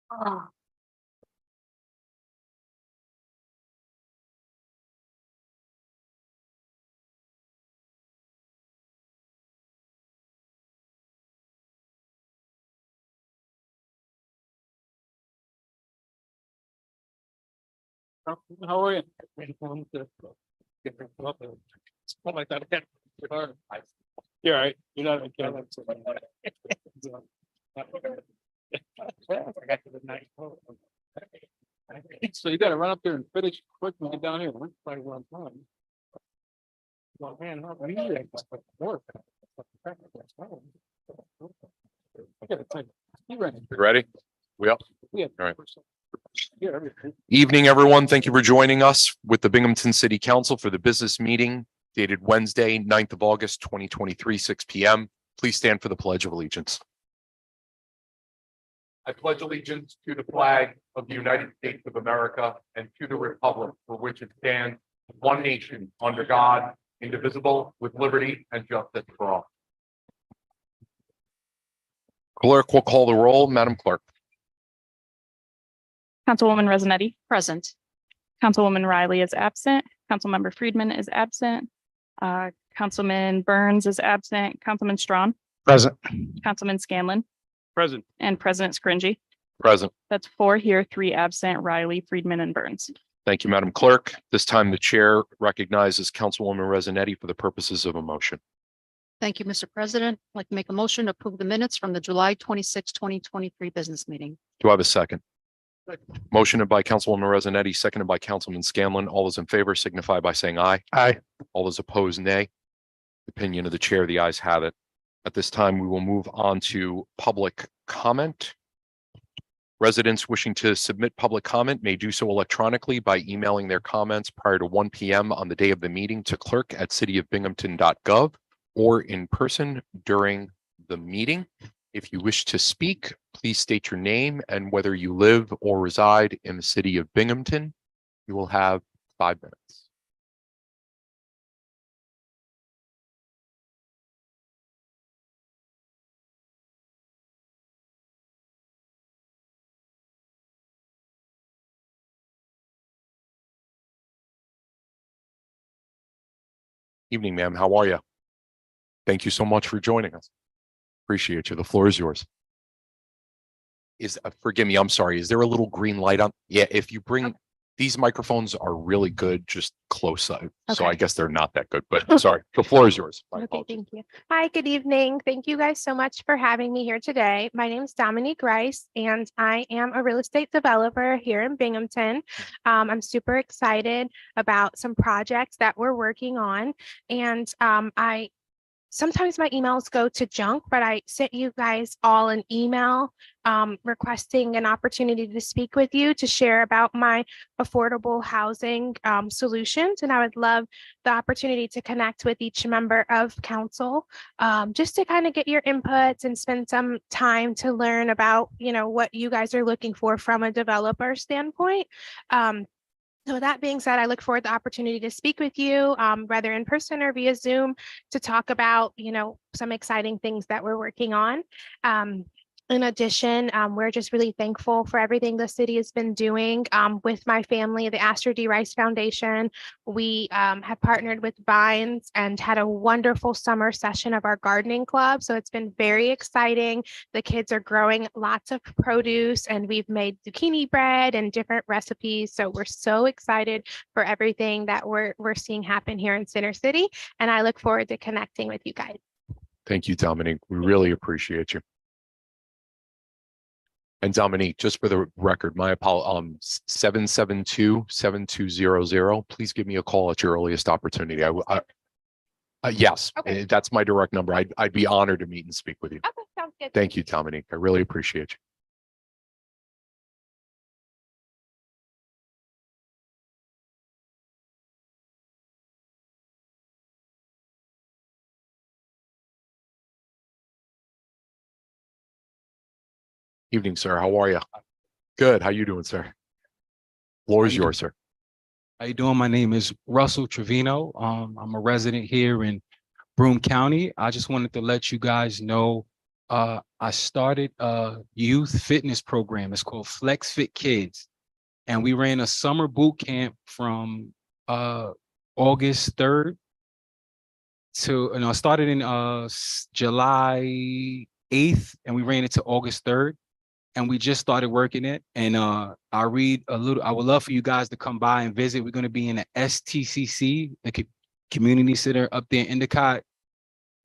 How are you? Like that again. You're all right. You're not okay. So you gotta run up there and finish quick and get down here. We're probably one time. Well, man, how are you? Work. I gotta tell you, you ran it. You ready? We up? Yeah. All right. Yeah, everything. Evening, everyone. Thank you for joining us with the Binghamton City Council for the business meeting dated Wednesday, 9th of August, 2023, 6 p.m. Please stand for the Pledge of Allegiance. I pledge allegiance to the flag of the United States of America and to the republic for which it stands, one nation, under God, indivisible, with liberty and justice for all. Clerk will call the roll. Madam Clerk. Councilwoman Rosinetti. Present. Councilwoman Riley is absent. Councilmember Friedman is absent. Councilman Burns is absent. Councilman Strawn. Present. Councilman Scanlon Present. and President Scringy. Present. That's 4 here, 3 absent, Riley, Friedman, and Burns. Thank you, Madam Clerk. This time the chair recognizes Councilwoman Rosinetti for the purposes of a motion. Thank you, Mr. President. I'd like to make a motion to approve the minutes from the July 26, 2023 business meeting. Do I have a second? Motioned by Councilwoman Rosinetti, seconded by Councilman Scanlon. All those in favor signify by saying aye. Aye. All those opposed, nay. Opinion of the chair, the ayes have it. At this time, we will move on to public comment. Residents wishing to submit public comment may do so electronically by emailing their comments prior to 1 p.m. on the day of the meeting to clerk@cityofbinghamton.gov or in person during the meeting. If you wish to speak, please state your name and whether you live or reside in the city of Binghamton. You will have 5 minutes. Evening, ma'am. How are you? Thank you so much for joining us. Appreciate you. The floor is yours. Forgive me, I'm sorry. Is there a little green light on? Yeah, if you bring, these microphones are really good, just close up. So Okay. I guess they're not that good, but sorry. The floor is yours. My Okay, apologies. thank you. Hi, good evening. Thank you guys so much for having me here today. My name is Dominique Rice, and I am a real estate developer here in Binghamton. I'm super excited about some projects that we're working on, and sometimes my emails go to junk, but I sent you guys all an email requesting an opportunity to speak with you to share about my affordable housing solutions. And I would love the opportunity to connect with each member of council just to kind of get your inputs and spend some time to learn about, what you guys are looking for from a developer standpoint. So that being said, I look forward to the opportunity to speak with you, whether in person or via Zoom, to talk about, some exciting things that we're working on. In addition, we're just really thankful for everything the city has been doing with my family, the Astor D. Rice Foundation. We have partnered with Vines and had a wonderful summer session of our gardening club. So it's been very exciting. The kids are growing lots of produce, and we've made zucchini bread and different recipes. So we're so excited for everything that we're seeing happen here in Center City. And I look forward to connecting with you guys. Thank you, Dominique. We really appreciate you. And Dominique, just for the record, my apologies, 772-7200. Please give me a call at your earliest opportunity. Yes, Okay. That's my direct number. I'd be honored to meet and speak with you. Okay, sounds good. Thank you, Dominique. I really appreciate you. Evening, sir. How are you? Good. How you doing, sir? Floor is How you yours, sir. How you doing? My name is Russell Trevino. I'm a resident here in Broome County. I just wanted to let you guys know I started a youth fitness program. It's called Flex Fit Kids. And we ran a summer boot camp from August 3rd to, I started in July 8th and we ran it to August 3rd. And we just started working it. And I would love for you guys to come by and visit. We're going to be in the STCC, the community center up there in Endicott.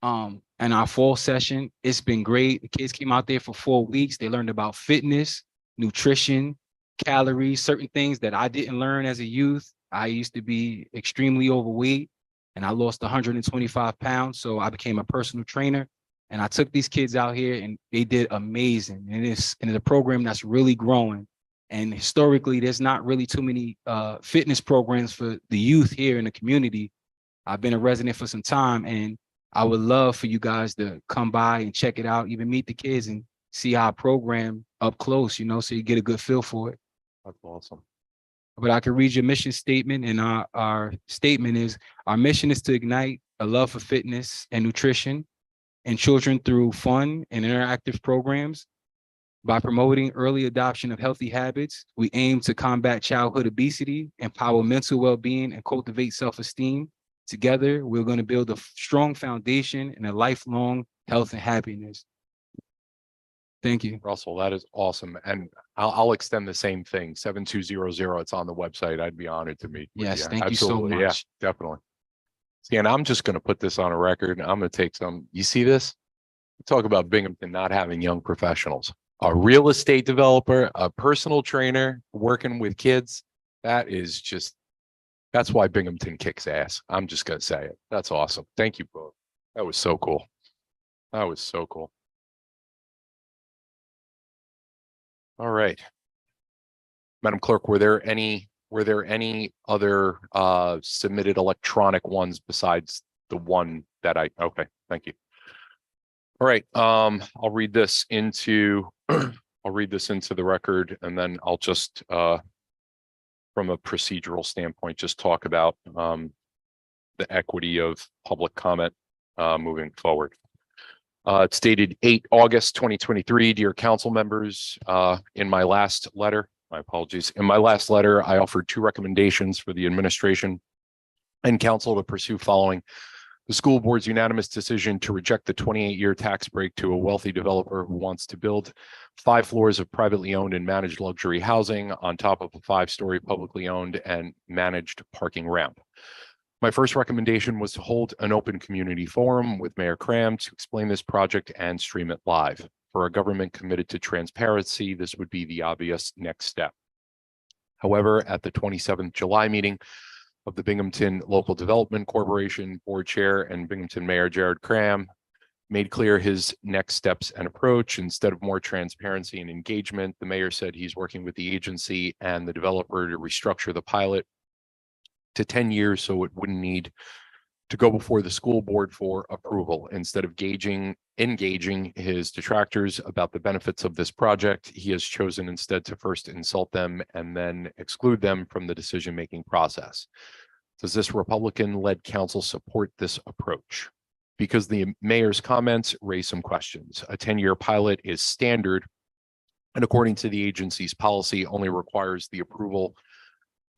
And our fall session, it's been great. The kids came out there for 4 weeks. They learned about fitness, nutrition, calories, certain things that I didn't learn as a youth. I used to be extremely overweight and I lost 125 pounds. So I became a personal trainer and I took these kids out here and they did amazing. And it's a program that's really growing. And historically, there's not really too many fitness programs for the youth here in the community. I've been a resident for some time and I would love for you guys to come by and check it out, even meet the kids and see our program up close, so you get a good feel for it. That's awesome. But I can read your mission statement, and our statement is, our mission is to ignite a love for fitness and nutrition in children through fun and interactive programs. By promoting early adoption of healthy habits, we aim to combat childhood obesity, empower mental well-being, and cultivate self-esteem. Together, we're going to build a strong foundation and a lifelong health and happiness. Thank you. Russell, that is awesome. And I'll extend the same thing. 7200. It's on the website. I'd be honored to meet. with Yes, you. thank you so Absolutely. Yeah, much. definitely. See, and I'm just going to put this on a record. I'm going to take some. You see this? Talk about Binghamton not having young professionals. A real estate developer, a personal trainer, working with kids. That's why Binghamton kicks ass. I'm just going to say it. That's awesome. Thank you both. That was so cool. That was so cool. All right. Madam Clerk, were there any other submitted electronic ones besides the one that okay, thank you. All right, I'll read this into the record, and then I'll just from a procedural standpoint, just talk about the equity of public comment moving forward. It's dated 8 August 2023. Dear council members, in my last letter, my apologies. In my last letter, I offered 2 recommendations for the administration and council to pursue following the school board's unanimous decision to reject the 28-year tax break to a wealthy developer who wants to build 5 floors of privately owned and managed luxury housing on top of a 5-story publicly owned and managed parking ramp. My first recommendation was to hold an open community forum with Mayor Cram to explain this project and stream it live. For a government committed to transparency, this would be the obvious next step. However, at the 27th July meeting of the Binghamton Local Development Corporation Board Chair and Binghamton Mayor Jared Cram made clear his next steps and approach. Instead of more transparency and engagement, the mayor said he's working with the agency and the developer to restructure the pilot to 10 years so it wouldn't need to go before the school board for approval. Instead of engaging his detractors about the benefits of this project, he has chosen instead to first insult them and then exclude them from the decision-making process. Does this Republican-led council support this approach? Because the mayor's comments raise some questions. A 10-year pilot is standard, and according to the agency's policy, only requires the approval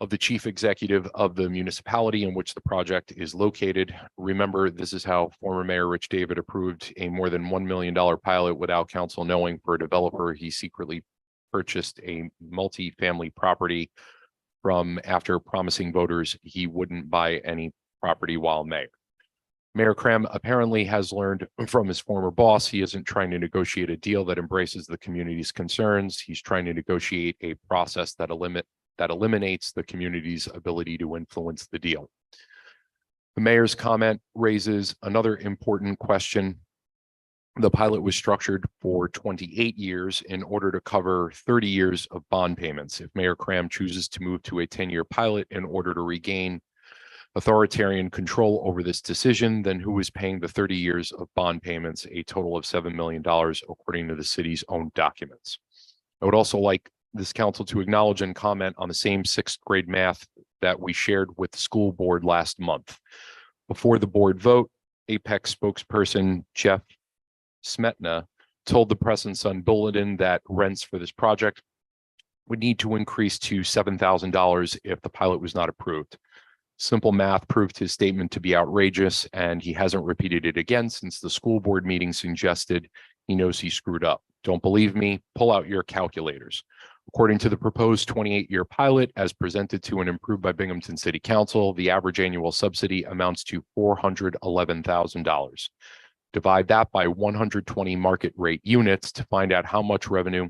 of the chief executive of the municipality in which the project is located. Remember, this is how former Mayor Rich David approved a more than $1 million pilot without council knowing. For a developer he secretly purchased a multi-family property from after promising voters he wouldn't buy any property while mayor. Mayor Cram apparently has learned from his former boss he isn't trying to negotiate a deal that embraces the community's concerns. He's trying to negotiate a process that eliminates the community's ability to influence the deal. The mayor's comment raises another important question. The pilot was structured for 28 years in order to cover 30 years of bond payments. If Mayor Cram chooses to move to a 10-year pilot in order to regain authoritarian control over this decision, then who is paying the 30 years of bond payments, a total of $7 million, according to the city's own documents? I would also like this council to acknowledge and comment on the same 6th grade math that we shared with the school board last month. Before the board vote, APEX spokesperson Jeff Smetna told the Press and Sun Bulletin that rents for this project would need to increase to $7,000 if the pilot was not approved. Simple math proved his statement to be outrageous, and he hasn't repeated it again since the school board meeting suggested he knows he screwed up. Don't believe me? Pull out your calculators. According to the proposed 28-year pilot as presented to and approved by Binghamton City Council, the average annual subsidy amounts to $411,000. Divide that by 120 market rate units to find out how much revenue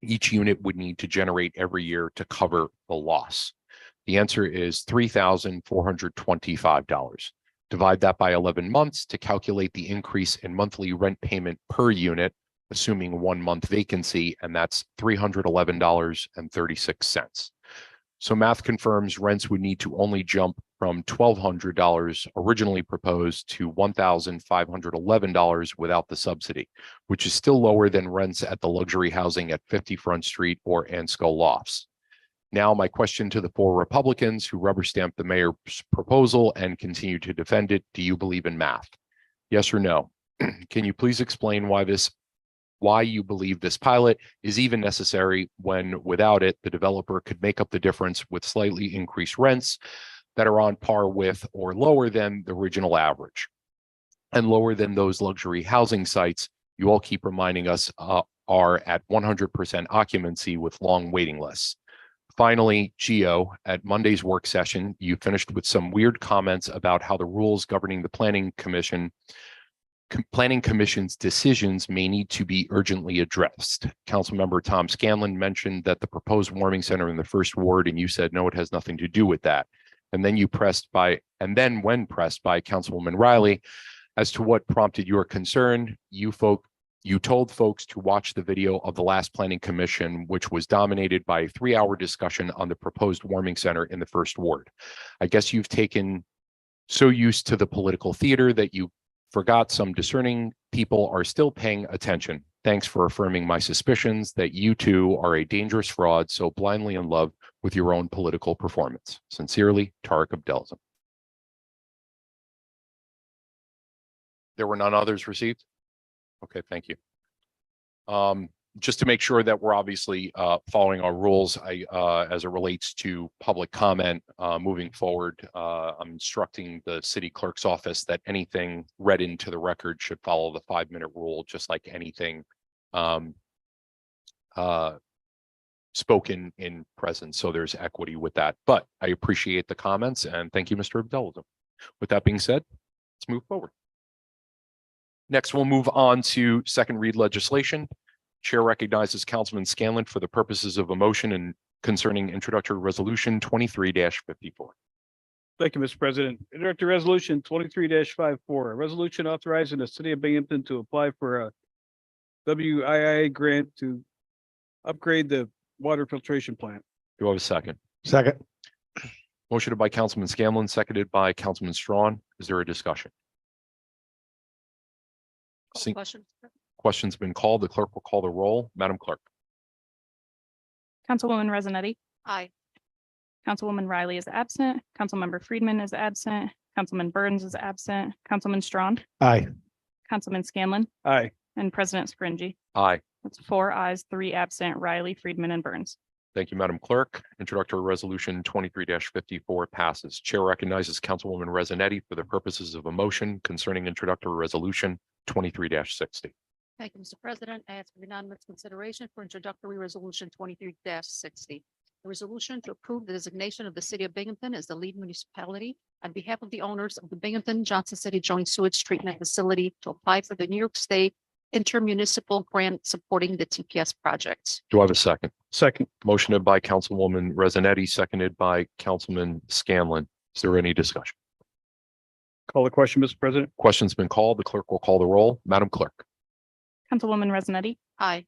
each unit would need to generate every year to cover the loss. The answer is $3,425. Divide that by 11 months to calculate the increase in monthly rent payment per unit, assuming 1 month vacancy, and that's $311.36. So math confirms rents would need to only jump from $1,200 originally proposed to $1,511 without the subsidy, which is still lower than rents at the luxury housing at 50 Front Street or Ansco Lofts. Now, my question to the 4 Republicans who rubber stamped the mayor's proposal and continue to defend it: do you believe in math? Yes or no? Can you please explain why you believe this pilot is even necessary when without it, the developer could make up the difference with slightly increased rents that are on par with or lower than the original average and lower than those luxury housing sites you all keep reminding us are at 100% occupancy with long waiting lists. Finally, Geo, at Monday's work session, you finished with some weird comments about how the rules governing the Planning Commission's decisions may need to be urgently addressed. Councilmember Tom Scanlon mentioned that the proposed warming center in the first ward, and you said, no, it has nothing to do with that. And then when pressed by Councilwoman Riley as to what prompted your concern, you told folks to watch the video of the last Planning Commission, which was dominated by a 3-hour discussion on the proposed warming center in the first ward. I guess you've taken so used to the political theater that you forgot some discerning people are still paying attention. Thanks for affirming my suspicions that you two are a dangerous fraud so blindly in love with your own political performance. Sincerely, Tariq Abdelzim. There were none others received? Okay, thank you. Just to make sure that we're obviously following our rules, as it relates to public comment moving forward, I'm instructing the city clerk's office that anything read into the record should follow the 5-minute rule, just like anything spoken in presence. So there's equity with that. But I appreciate the comments and thank you, Mr. Abdelzim. With that being said, let's move forward. Next, we'll move on to second read legislation. Chair recognizes Councilman Scanlon for the purposes of a motion and concerning introductory resolution 23-54. Thank you, Mr. President. Introductory resolution 23-54, a resolution authorizing the city of Binghamton to apply for a WIA grant to upgrade the water filtration plant. Do I have a second? Second. Motion by Councilman Scanlon, seconded by Councilman Strawn. Is there a discussion? See- Question? Question's been called. The clerk will call the roll. Madam Clerk. Councilwoman Resaletti, Aye. Councilwoman Riley is absent. Councilmember Friedman is absent. Councilman Burns is absent. Councilman Strawn, Aye. Councilman Scanlon, Aye. and President Scringy. Aye. That's 4 ayes, 3 absent, Riley, Friedman, and Burns. Thank you, Madam Clerk. Introductory resolution 23-54 passes. Chair recognizes Councilwoman Rezanetti for the purposes of a motion concerning introductory resolution 23-60. Thank you, Mr. President. I ask for unanimous consideration for introductory resolution 23-60. A resolution to approve the designation of the city of Binghamton as the lead municipality on behalf of the owners of the Binghamton Johnson City Joint Sewage Treatment Facility to apply for the New York State intermunicipal grant supporting the TPS project. Do I have a second? Second. Motioned by Councilwoman Rezanetti, seconded by Councilman Scanlon. Is there any discussion? Call the question, Mr. President. Question's been called. The clerk will call the roll. Madam Clerk. Councilwoman Resaletti, Aye.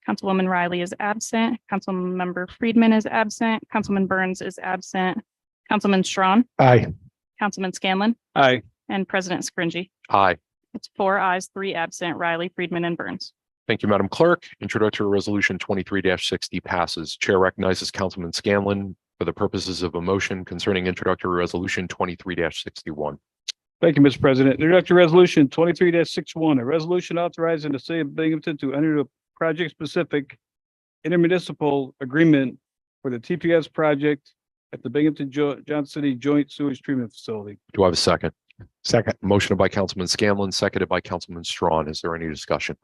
Councilwoman Riley is absent. Councilmember Friedman is absent. Councilman Burns is absent. Councilman Strawn, Aye. Councilman Scanlon, Aye. and President Scringy. Aye. It's 4 ayes, 3 absent, Riley, Friedman, and Burns. Thank you, Madam Clerk. Introductory resolution 23-60 passes. Chair recognizes Councilman Scanlon for the purposes of a motion concerning introductory resolution 23-61. Thank you, Mr. President. Introductory resolution 23-61, a resolution authorizing the city of Binghamton to enter a project-specific intermunicipal agreement for the TPS project at the Binghamton Johnson City Joint Sewage Treatment Facility. Do I have a second? Second. Motion by Councilman Scanlon, seconded by Councilman Strawn. Is there any discussion?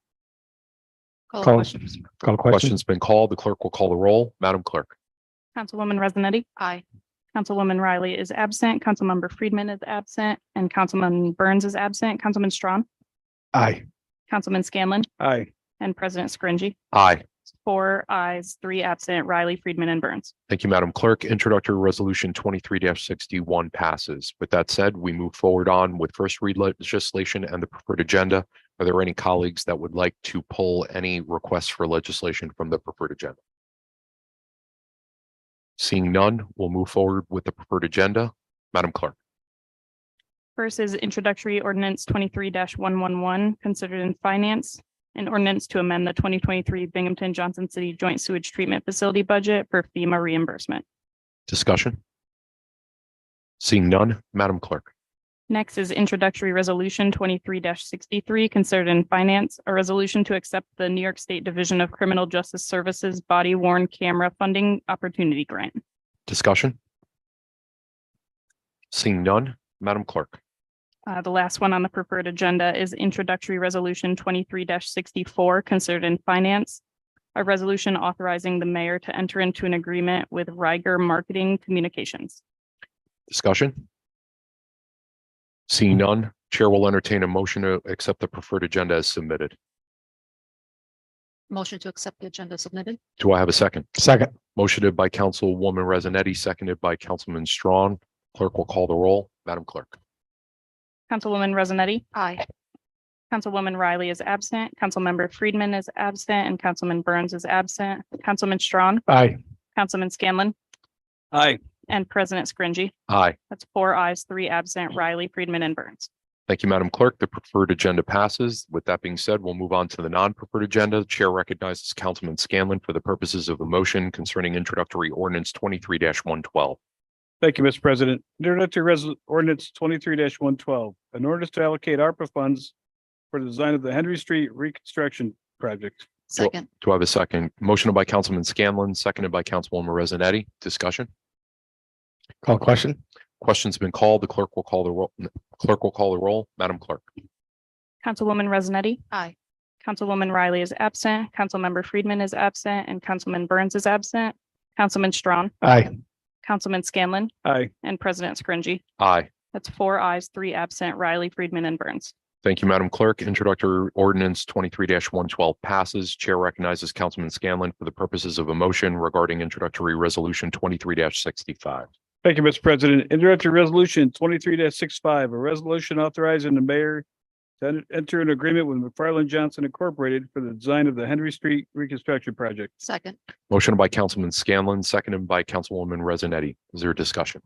Call the Call. question. Call a question. Question's been called. The clerk will call the roll. Madam Clerk. Councilwoman Ressenetti, Aye. Councilwoman Riley is absent, Councilmember Friedman is absent, and Councilman Burns is absent, Councilman Strawn, Aye. Councilman Scanlon, Aye. and President Scringy. Aye. 4 ayes, 3 absent, Riley, Friedman, and Burns. Thank you, Madam Clerk. Introductory resolution 23-61 passes. With that said, we move forward on with first read legislation and the preferred agenda. Are there any colleagues that would like to pull any requests for legislation from the preferred agenda? Seeing none, we'll move forward with the preferred agenda. Madam Clerk. First is introductory ordinance 23-111, considered in finance. An ordinance to amend the 2023 Binghamton Johnson City Joint Sewage Treatment Facility budget for FEMA reimbursement. Discussion? Seeing none, Madam Clerk. Next is introductory resolution 23-63, considered in finance, a resolution to accept the New York State Division of Criminal Justice Services body worn camera funding opportunity grant. Discussion? Seeing none, Madam Clerk. The last one on the preferred agenda is introductory resolution 23-64, considered in finance, a resolution authorizing the mayor to enter into an agreement with Riger Marketing Communications. Discussion? Seeing none, Chair will entertain a motion to accept the preferred agenda as submitted. Motion to accept the agenda submitted. Do I have a second? Second. Motioned by Councilwoman Ressenetti, seconded by Councilman Strawn. Clerk will call the roll. Madam Clerk. Councilwoman Ressenetti, Aye. Councilwoman Riley is absent, Councilmember Friedman is absent, and Councilman Burns is absent. Councilman Strawn, Aye. Councilman Scanlon, Aye. and President Scringy. Aye. That's 4 ayes, 3 absent, Riley, Friedman, and Burns. Thank you, Madam Clerk. The preferred agenda passes. With that being said, we'll move on to the non-preferred agenda. The Chair recognizes Councilman Scanlon for the purposes of the motion concerning introductory ordinance 23-112. Thank you, Mr. President. Introductory ordinance 23-112, an ordinance to allocate ARPA funds for the design of the Henry Street reconstruction project. Second. Do I have a second? Motion by Councilman Scanlon, seconded by Councilwoman Ressenetti. Discussion? Call a question. Question's been called. The clerk will call the roll. Clerk will call the roll. Madam Clerk. Councilwoman Ressenetti, Aye. Councilwoman Riley is absent, Councilmember Friedman is absent, and Councilman Burns is absent. Councilman Strawn, Aye. Councilman Scanlon, Aye. and President Scringy. Aye. That's 4 ayes, 3 absent, Riley, Friedman, and Burns. Thank you, Madam Clerk. Introductory ordinance 23-112 passes. Chair recognizes Councilman Scanlon for the purposes of a motion regarding introductory resolution 23-65. Thank you, Mr. President. Introductory resolution 23-65, a resolution authorizing the mayor to enter an agreement with McFarland Johnson Incorporated for the design of the Henry Street reconstruction project. Second. Motion by Councilman Scanlon, seconded by Councilwoman Ressenetti. Is there a discussion?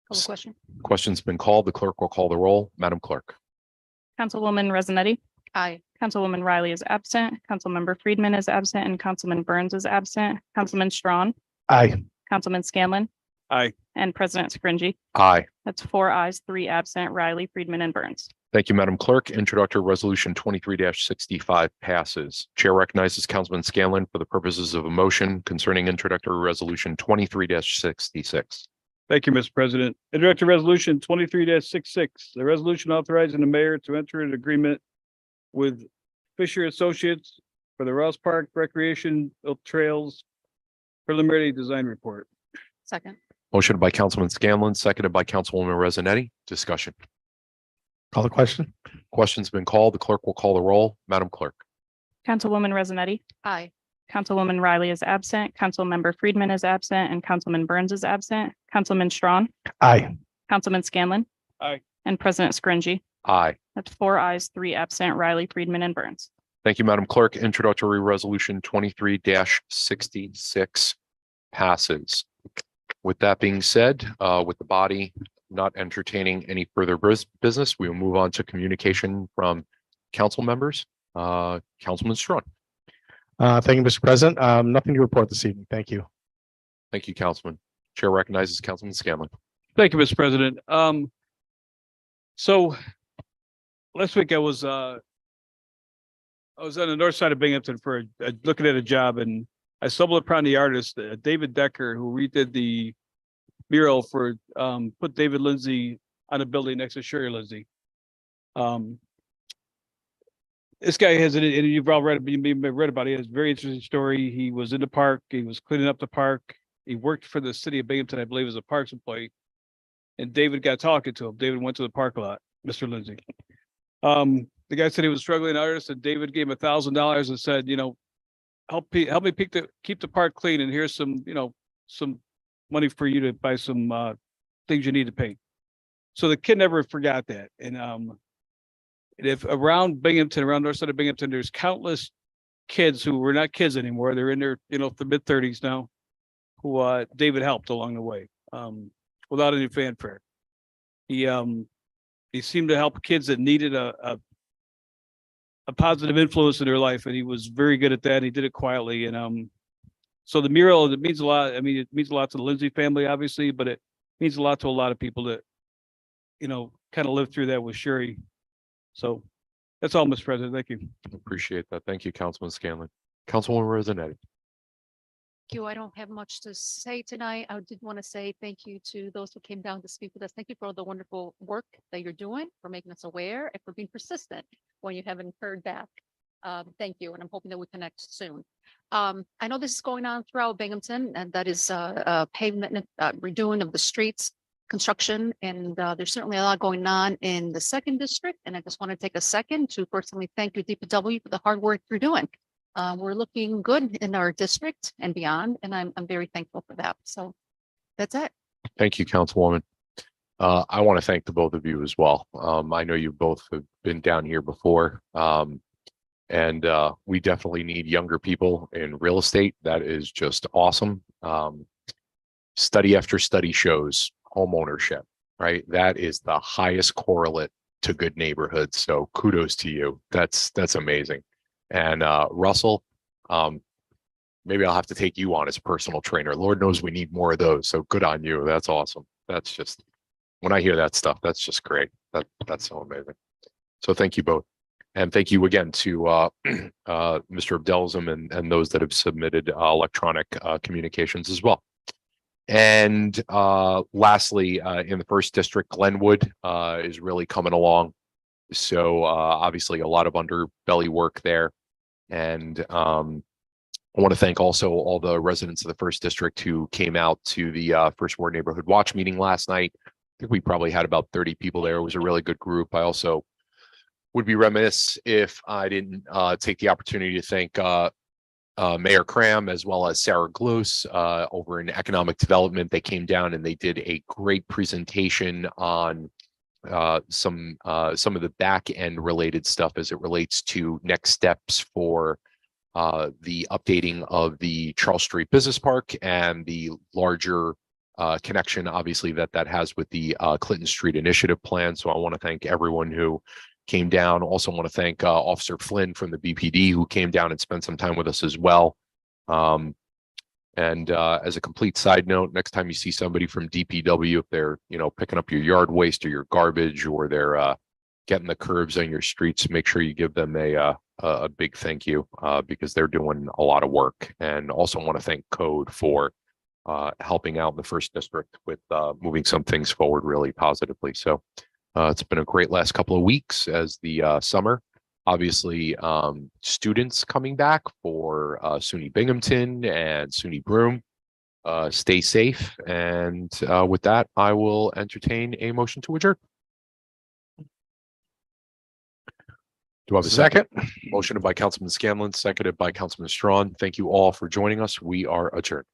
Call the question. Question's been called. The clerk will call the roll. Madam Clerk. Councilwoman Ressenetti, Aye. Councilwoman Riley is absent, Councilmember Friedman is absent, and Councilman Burns is absent. Councilman Strawn, Aye. Councilman Scanlon, Aye. and President Scringy. Aye. That's 4 ayes, 3 absent, Riley, Friedman, and Burns. Thank you, Madam Clerk. Introductory resolution 23-65 passes. Chair recognizes Councilman Scanlon for the purposes of a motion concerning introductory resolution 23-66. Thank you, Mr. President. Introductory resolution 23-66, the resolution authorizing the mayor to enter an agreement with Fisher Associates for the Ross Park Recreation Trails preliminary design report. Second. Motion by Councilman Scanlon, seconded by Councilwoman Ressenetti. Discussion. Call the question. Question's been called. The clerk will call the roll. Madam Clerk. Councilwoman Ressenetti, Aye. Councilwoman Riley is absent, Councilmember Friedman is absent, and Councilman Burns is absent. Councilman Strawn, Aye. Councilman Scanlon. Aye. And President Scringy. Aye. That's 4 ayes, 3 absent, Riley, Friedman, and Burns. Thank you, Madam Clerk. Introductory resolution 23-66 passes. With that being said, with the body not entertaining any further business, we will move on to communication from council members. Councilman Strawn. Thank you, Mr. President. Nothing to report this evening. Thank you. Thank you, Councilman. Chair recognizes Councilman Scanlon. Thank you, Mr. President. So last week I was on the north side of Binghamton for looking at a job, and I stumbled upon the artist, David Decker, who redid the mural for, put David Lindsay on a building next to Sherry Lindsay. This guy has, and you've all read about it. He has a very interesting story. He was in the park. He was cleaning up the park. He worked for the city of Binghamton, I believe, as a parks employee. And David got talking to him. David went to the park a lot, Mr. Lindsay. The guy said he was a struggling artist, and David gave him $1,000 and said, help me keep the park clean. And here's some, some money for you to buy some things you need to paint. So the kid never forgot that. And if around Binghamton, around north side of Binghamton, there's countless kids who were not kids anymore. They're in their, the mid-30s now, who David helped along the way, without any fanfare. He seemed to help kids that needed a positive influence in their life, and he was very good at that. He did it quietly, and so the mural, it means a lot. I mean, it means a lot to the Lindsay family, obviously, but it means a lot to a lot of people that, kind of lived through that with Sherry. So that's all, Mr. President. Thank you. Appreciate that. Thank you, Councilman Scanlon. Councilwoman Rossetti. Thank you. I don't have much to say tonight. I did want to say thank you to those who came down to speak with us. Thank you for all the wonderful work that you're doing, for making us aware, and for being persistent when you haven't heard back. Thank you, and I'm hoping that we connect soon. I know this is going on throughout Binghamton, and that is pavement redoing of the streets, construction, and there's certainly a lot going on in the second district. And I just want to take a second to personally thank you, DPW, for the hard work you're doing. We're looking good in our district and beyond, and I'm very thankful for that. So that's it. Thank you, Councilwoman. I want to thank the both of you as well. I know you both have been down here before, and we definitely need younger people in real estate. That is just awesome. Study after study shows home ownership, right? That is the highest correlate to good neighborhoods. So kudos to you. That's amazing. And Russell, maybe I'll have to take you on as a personal trainer. Lord knows we need more of those. So good on you. That's awesome. That's just, when I hear that stuff, that's just great. That's so amazing. So thank you both. And thank you again to Mr. Abdelzim and those that have submitted electronic communications as well. And lastly, in the first district, Glenwood is really coming along. So obviously a lot of underbelly work there. And I want to thank also all the residents of the first district who came out to the First Ward Neighborhood Watch meeting last night. I think we probably had about 30 people there. It was a really good group. I also would be remiss if I didn't take the opportunity to thank Mayor Cram as well as Sarah Gloos over in economic development. They came down and they did a great presentation on some of the back end related stuff as it relates to next steps for the updating of the Charles Street Business Park and the larger connection, obviously, that has with the Clinton Street Initiative Plan. So I want to thank everyone who came down. Also want to thank Officer Flynn from the BPD who came down and spent some time with us as well. And as a complete side note, next time you see somebody from DPW, if they're, picking up your yard waste or your garbage, or they're getting the curbs on your streets, make sure you give them a big thank you because they're doing a lot of work. And also want to thank Code for helping out in the first district with moving some things forward really positively. So it's been a great last couple of weeks as the summer. Obviously, students coming back for SUNY Binghamton and SUNY Broome. Stay safe. And with that, I will entertain a motion to adjourn. Do I have a second? Motion by Councilman Scanlon, seconded by Councilman Strawn. Thank you all for joining us. We are adjourned.